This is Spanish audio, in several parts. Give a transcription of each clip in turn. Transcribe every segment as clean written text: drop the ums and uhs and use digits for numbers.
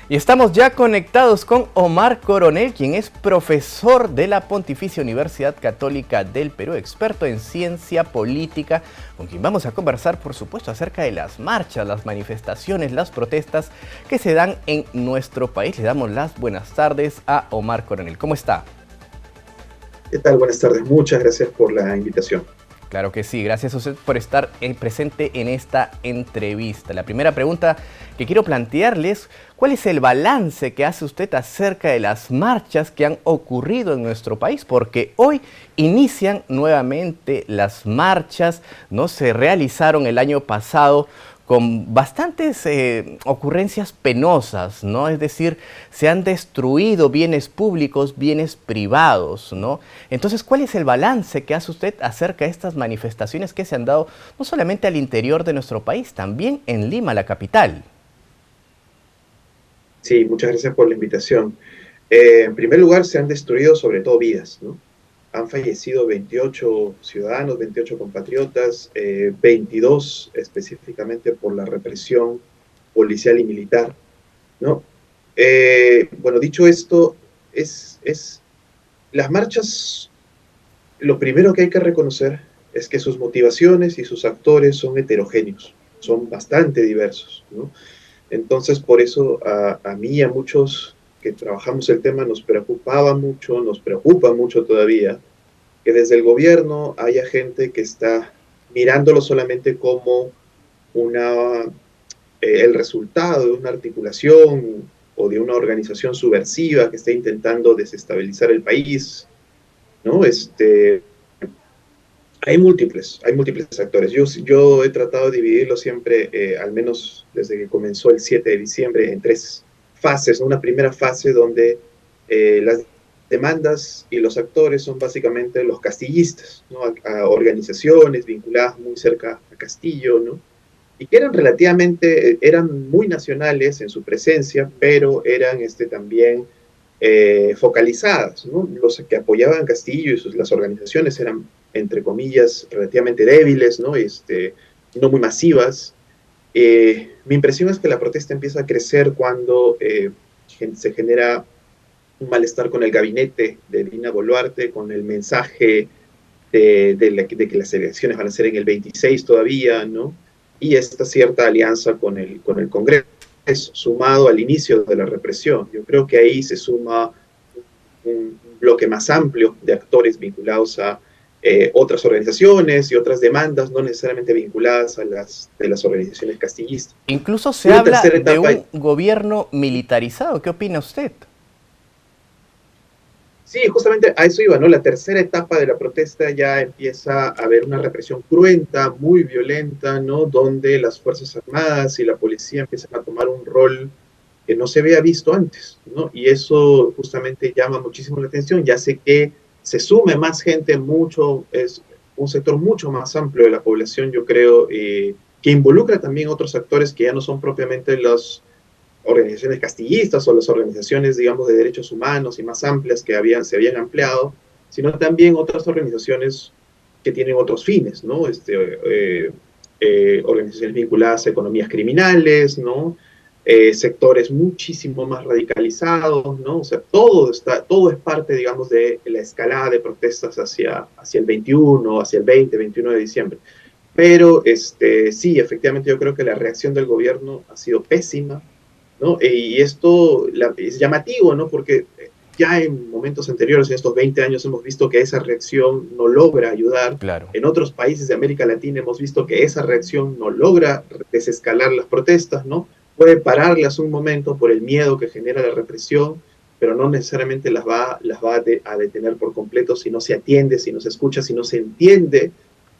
Y estamos ya conectados con Omar Coronel, quien es profesor de la Pontificia Universidad Católica del Perú, experto en ciencia política, con quien vamos a conversar, por supuesto, acerca de las marchas, las manifestaciones, las protestas que se dan en nuestro país. Le damos las buenas tardes a Omar Coronel. ¿Cómo está? ¿Qué tal? Buenas tardes. Muchas gracias por la invitación. Claro que sí, gracias a usted por estar presente en esta entrevista. La primera pregunta que quiero plantearles, ¿cuál es el balance que hace usted acerca de las marchas que han ocurrido en nuestro país? Porque hoy inician nuevamente las marchas, ¿no? Se realizaron el año pasado con bastantes ocurrencias penosas, ¿no? Es decir, se han destruido bienes públicos, bienes privados, ¿no? Entonces, ¿cuál es el balance que hace usted acerca de estas manifestaciones que se han dado no solamente al interior de nuestro país, también en Lima, la capital? Sí, muchas gracias por la invitación. En primer lugar, se han destruido sobre todo vidas, ¿no? Han fallecido 28 ciudadanos, 28 compatriotas, 22 específicamente por la represión policial y militar, ¿no? Bueno, dicho esto, las marchas, lo primero que hay que reconocer es que sus motivaciones y sus actores son heterogéneos, son bastante diversos, ¿no? Entonces, por eso a mí y a muchos que trabajamos el tema nos preocupaba mucho, nos preocupa mucho todavía, que desde el gobierno haya gente que está mirándolo solamente como el resultado de una articulación o de una organización subversiva que está intentando desestabilizar el país, ¿no? Hay múltiples actores. Yo he tratado de dividirlo siempre, al menos desde que comenzó el 7 de diciembre, en tres fases. Una primera fase donde las demandas y los actores son básicamente los castillistas, ¿no? A organizaciones vinculadas muy cerca a Castillo, ¿no? Y que eran muy nacionales en su presencia, pero eran también focalizadas, ¿no? Los que apoyaban a Castillo y las organizaciones eran, entre comillas, relativamente débiles, ¿no? No muy masivas. Mi impresión es que la protesta empieza a crecer cuando se genera un malestar con el gabinete de Dina Boluarte, con el mensaje de que las elecciones van a ser en el 26 todavía, ¿no? Y esta cierta alianza con el Congreso, sumado al inicio de la represión. Yo creo que ahí se suma un bloque más amplio de actores vinculados a otras organizaciones y otras demandas, no necesariamente vinculadas a las organizaciones castillistas. Incluso se Una habla tercera de etapa. un gobierno militarizado. ¿Qué opina usted? Sí, justamente a eso iba, ¿no? La tercera etapa de la protesta ya empieza a haber una represión cruenta, muy violenta, ¿no? Donde las Fuerzas Armadas y la policía empiezan a tomar un rol que no se había visto antes, ¿no? Y eso justamente llama muchísimo la atención, ya sé que se sume más gente, es un sector mucho más amplio de la población, yo creo, que involucra también otros actores que ya no son propiamente las organizaciones castillistas o las organizaciones, digamos, de derechos humanos y más amplias que se habían ampliado, sino también otras organizaciones que tienen otros fines, ¿no? Organizaciones vinculadas a economías criminales, ¿no? Sectores muchísimo más radicalizados, ¿no? O sea, todo es parte, digamos, de la escalada de protestas hacia el 21, hacia el 20, 21 de diciembre. Pero sí, efectivamente yo creo que la reacción del gobierno ha sido pésima, ¿no? Y esto es llamativo, ¿no? Porque ya en momentos anteriores, en estos 20 años, hemos visto que esa reacción no logra ayudar. Claro. En otros países de América Latina hemos visto que esa reacción no logra desescalar las protestas, ¿no? Puede pararlas un momento por el miedo que genera la represión, pero no necesariamente las va a detener por completo si no se atiende, si no se escucha, si no se entiende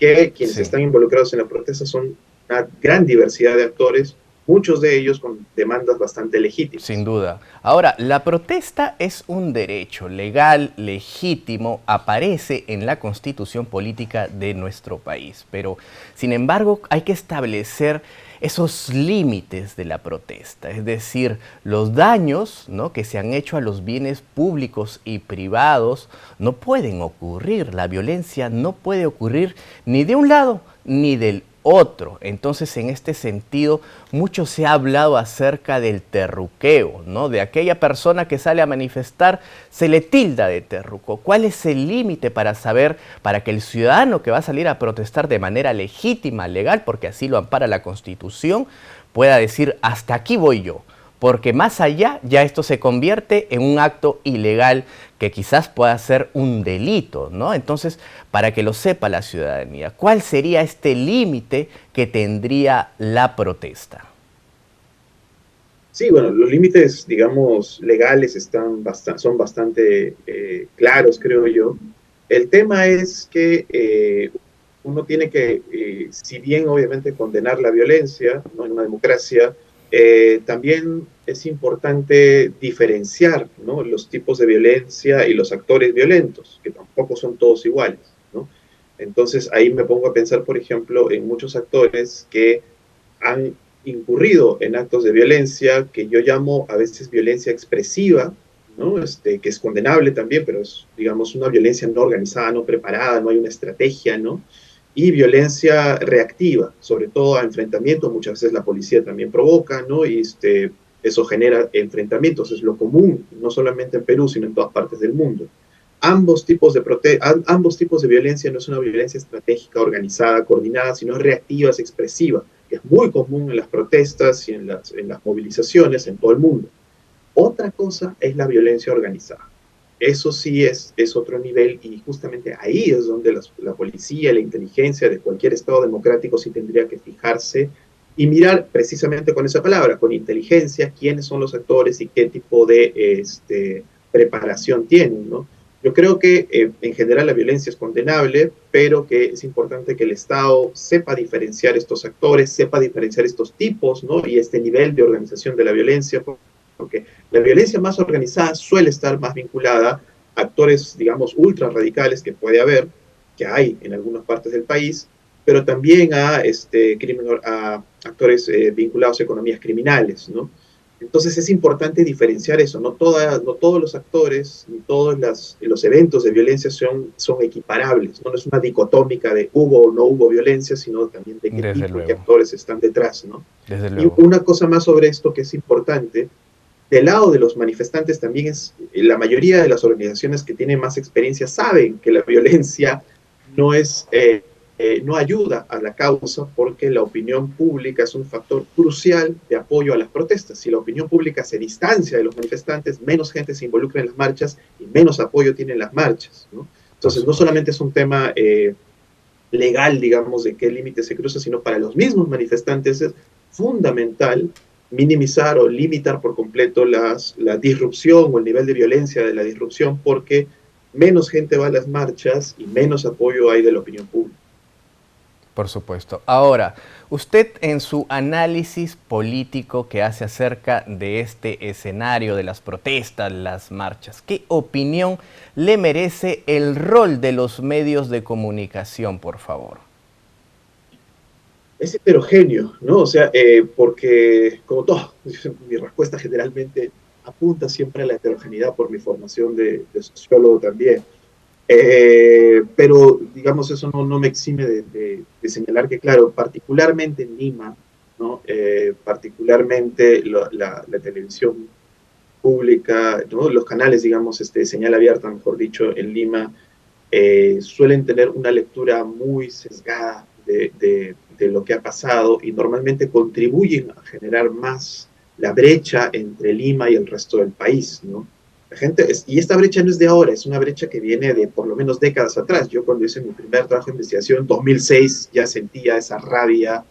que quienes están involucrados en la protesta son una gran diversidad de actores, muchos de ellos con demandas bastante legítimas. Sin duda. Ahora, la protesta es un derecho legal, legítimo, aparece en la Constitución política de nuestro país. Pero, sin embargo, hay que establecer esos límites de la protesta, es decir, los daños, ¿no?, que se han hecho a los bienes públicos y privados no pueden ocurrir, la violencia no puede ocurrir ni de un lado ni del otro. Entonces, en este sentido, mucho se ha hablado acerca del terruqueo, ¿no? De aquella persona que sale a manifestar, se le tilda de terruco. ¿Cuál es el límite para saber, para que el ciudadano que va a salir a protestar de manera legítima, legal, porque así lo ampara la Constitución, pueda decir, hasta aquí voy yo? Porque más allá ya esto se convierte en un acto ilegal que quizás pueda ser un delito, ¿no? Entonces, para que lo sepa la ciudadanía, ¿cuál sería este límite que tendría la protesta? Sí, bueno, los límites, digamos, legales son bastante claros, creo yo. El tema es que uno tiene que, si bien obviamente condenar la violencia, ¿no? En una democracia, también es importante diferenciar, ¿no? Los tipos de violencia y los actores violentos, que tampoco son todos iguales, ¿no? Entonces ahí me pongo a pensar, por ejemplo, en muchos actores que han incurrido en actos de violencia que yo llamo a veces violencia expresiva, ¿no? Que es condenable también, pero es, digamos, una violencia no organizada, no preparada, no hay una estrategia, ¿no? Y violencia reactiva, sobre todo a enfrentamientos, muchas veces la policía también provoca, ¿no? Y eso genera enfrentamientos, es lo común, no solamente en Perú, sino en todas partes del mundo. Ambos tipos de violencia no es una violencia estratégica, organizada, coordinada, sino reactiva, es expresiva, que es muy común en las protestas y en las movilizaciones en todo el mundo. Otra cosa es la violencia organizada. Eso sí es otro nivel y justamente ahí es donde la policía, la inteligencia de cualquier Estado democrático sí tendría que fijarse y mirar precisamente con esa palabra, con inteligencia, quiénes son los actores y qué tipo de preparación tienen, ¿no? Yo creo que en general la violencia es condenable, pero que es importante que el Estado sepa diferenciar estos actores, sepa diferenciar estos tipos, ¿no? Y este nivel de organización de la violencia, porque la violencia más organizada suele estar más vinculada a actores, digamos, ultra radicales que puede haber, que hay en algunas partes del país, pero también a actores vinculados a economías criminales, ¿no? Entonces es importante diferenciar eso, no todos los actores ni todos los eventos de violencia son equiparables, ¿no? No es una dicotómica de hubo o no hubo violencia, sino también de qué Desde tipo y qué luego, actores están detrás, ¿no? desde Y luego. una cosa más sobre esto que es importante, del lado de los manifestantes también la mayoría de las organizaciones que tienen más experiencia saben que la violencia no no ayuda a la causa porque la opinión pública es un factor crucial de apoyo a las protestas. Si la opinión pública se distancia de los manifestantes, menos gente se involucra en las marchas y menos apoyo tienen las marchas, ¿no? Por Entonces, no supuesto. solamente es un tema legal, digamos, de qué límite se cruza, sino para los mismos manifestantes es fundamental minimizar o limitar por completo la disrupción o el nivel de violencia de la disrupción, porque menos gente va a las marchas y menos apoyo hay de la opinión pública. Por supuesto. Ahora, usted en su análisis político que hace acerca de este escenario de las protestas, las marchas, ¿qué opinión le merece el rol de los medios de comunicación, por favor? Es heterogéneo, ¿no? O sea, porque como todo, mi respuesta generalmente apunta siempre a la heterogeneidad por mi formación de sociólogo también. Pero, digamos, eso no me exime de señalar que, claro, particularmente en Lima, ¿no? Particularmente la televisión pública, ¿no? Los canales, digamos, señal abierta, mejor dicho, en Lima, suelen tener una lectura muy sesgada de lo que ha pasado y normalmente contribuyen a generar más la brecha entre Lima y el resto del país, ¿no? Y esta brecha no es de ahora, es una brecha que viene de por lo menos décadas atrás. Yo cuando hice mi primer trabajo de investigación, en 2006, ya sentía esa rabia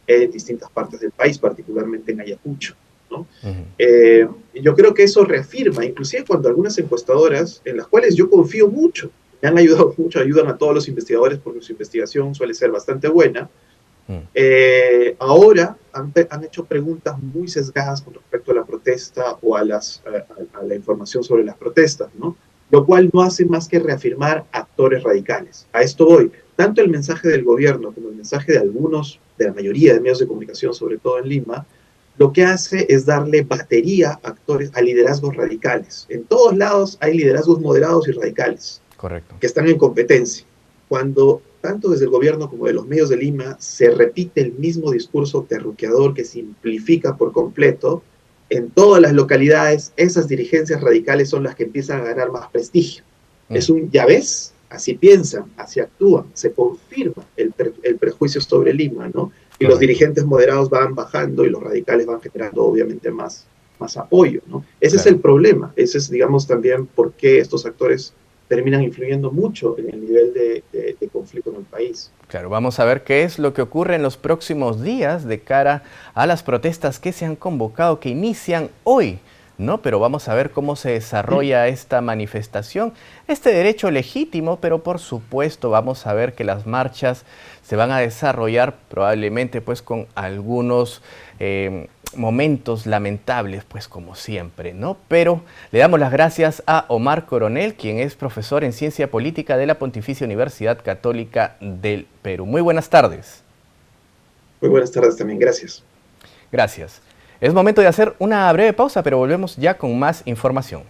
en distintas partes del país, particularmente en Ayacucho, ¿no? Ujú. Yo creo que eso reafirma, inclusive cuando algunas encuestadoras, en las cuales yo confío mucho, me han ayudado mucho, ayudan a todos los investigadores porque su investigación suele ser bastante buena, Mm. ahora han hecho preguntas muy sesgadas con respecto a la protesta o a la información sobre las protestas, ¿no? Lo cual no hace más que reafirmar actores radicales. A esto voy. Tanto el mensaje del gobierno como el mensaje de de la mayoría de medios de comunicación, sobre todo en Lima, lo que hace es darle batería a actores, a liderazgos radicales. En todos lados hay liderazgos moderados y radicales Correcto. que están en competencia. Cuando tanto desde el gobierno como de los medios de Lima, se repite el mismo discurso terruqueador que simplifica por completo. En todas las localidades, esas dirigencias radicales son las que empiezan a ganar más prestigio. Es un, ya ves, así piensan, así actúan, se confirma el prejuicio sobre Lima, ¿no? Y los dirigentes moderados van bajando y los radicales van generando obviamente más apoyo, ¿no? Ese es el problema, ese es, digamos, también por qué estos actores terminan influyendo mucho en el nivel de conflicto en el país. Claro, vamos a ver qué es lo que ocurre en los próximos días de cara a las protestas que se han convocado, que inician hoy, ¿no? Pero vamos a ver cómo se desarrolla esta manifestación, este derecho legítimo, pero por supuesto vamos a ver que las marchas se van a desarrollar probablemente pues con algunos momentos lamentables, pues como siempre, ¿no? Pero le damos las gracias a Omar Coronel, quien es profesor en Ciencia Política de la Pontificia Universidad Católica del Perú. Muy buenas tardes. Muy buenas tardes también, gracias. Gracias. Es momento de hacer una breve pausa, pero volvemos ya con más información.